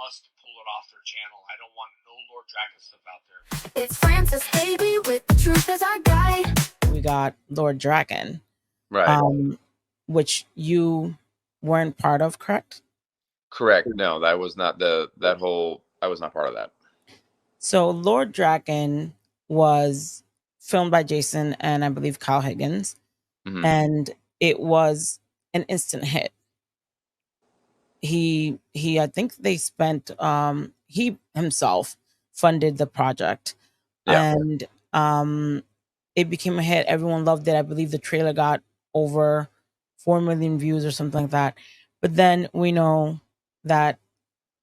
must pull it off their channel. I don't want no Lord Drakkon stuff out there. It's Francis, baby, with the truth as our guide. We got Lord Drakkon, Right. which you weren't part of, correct? Correct. No, that was not I was not part of that. So Lord Drakkon was filmed by Jason and I believe Kyle Higgins, and it was an instant hit. He I think they spent he himself funded the project, and it became a hit. Everyone loved it. I believe the trailer got over 4 million views or something like that. But then we know that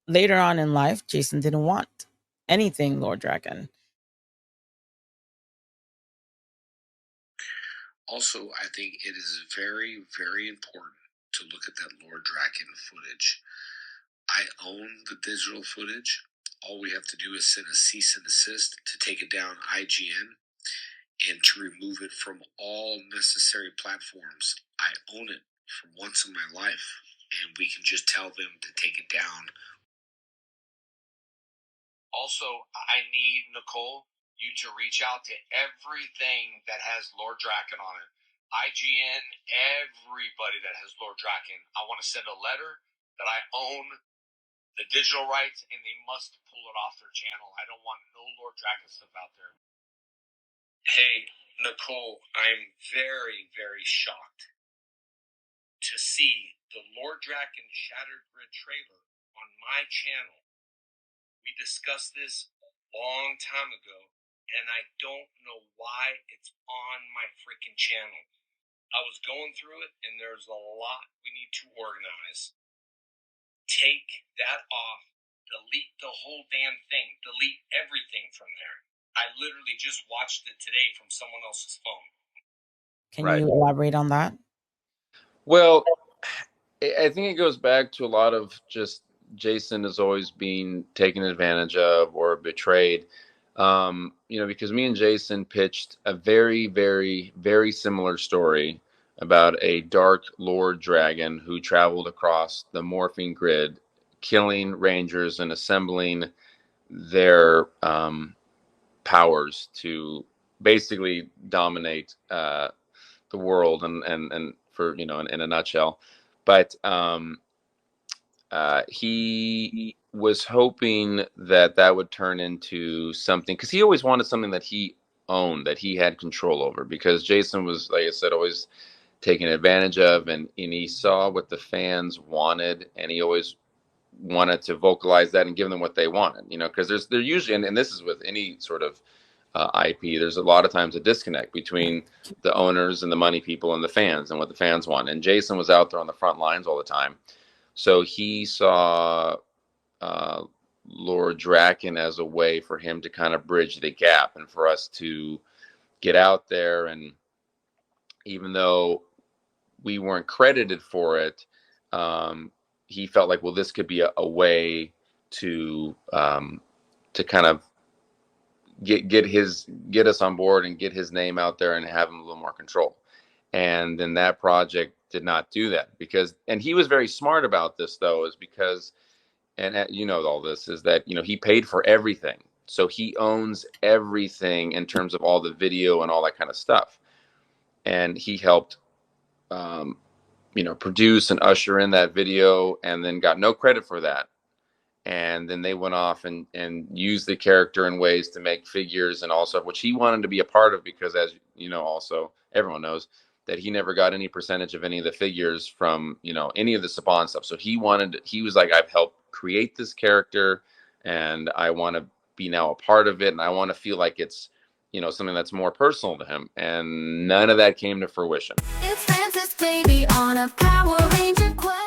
later on in life, Jason didn't want anything Lord Drakkon. Also, I think it is very, very important to look at that Lord Drakkon footage. I own the digital footage. All we have to do is send a cease and desist to take it down IGN and to remove it from all necessary platforms. I own it for once in my life, and we can just tell them to take it down. Also, I need, Nicole, you to reach out to everything that has Lord Drakkon on it. IGN, everybody that has Lord Drakkon. I want to send a letter that I own the digital rights, and they must pull it off their channel. I don't want no Lord Drakkon stuff out there. Hey, Nicole, I'm very, very shocked to see the Lord Drakkon Shattered Grid trailer on my channel. We discussed this a long time ago, and I don't know why it's on my freaking channel. I was going through it, and there's a lot we need to organize. Take that off. Delete the whole damn thing. Delete everything from there. I literally just watched it today from someone else's phone. Can you elaborate on that? Well, I think it goes back to a lot of just Jason is always being taken advantage of or betrayed. Because me and Jason pitched a very, very, very similar story about a dark Lord Dragon who traveled across the morphing grid, killing rangers and assembling their powers to basically dominate the world and for in a nutshell. But he was hoping that would turn into something, because he always wanted something that he owned, that he had control over, because Jason was, like I said, always taken advantage of, and he saw what the fans wanted, and he always wanted to vocalize that and give them what they wanted, because they're usually, and this is with any sort of IP, there's a lot of times a disconnect between the owners and the money people and the fans and what the fans want. And Jason was out there on the front lines all the time. So he saw Lord Drakkon as a way for him to kind of bridge the gap and for us to get out there. And even though we weren't credited for it, he felt like, well, this could be a way to kind of get us on board and get his name out there and have him a little more control. And then that project did not do that, and he was very smart about this, though, is because, and all this is that, he paid for everything. So he owns everything in terms of all the video and all that kind of stuff. And he helped, produce and usher in that video, and then got no credit for that. And then they went off and used the character in ways to make figures and all stuff, which he wanted to be a part of, because, as also everyone knows that he never got any percentage of any of the figures from, any of the Saban stuff. So he was like, I've helped create this character and I want to be now a part of it. And I want to feel like it's, something that's more personal to him. And none of that came to fruition. It's Francis, baby, on a Power Ranger quest.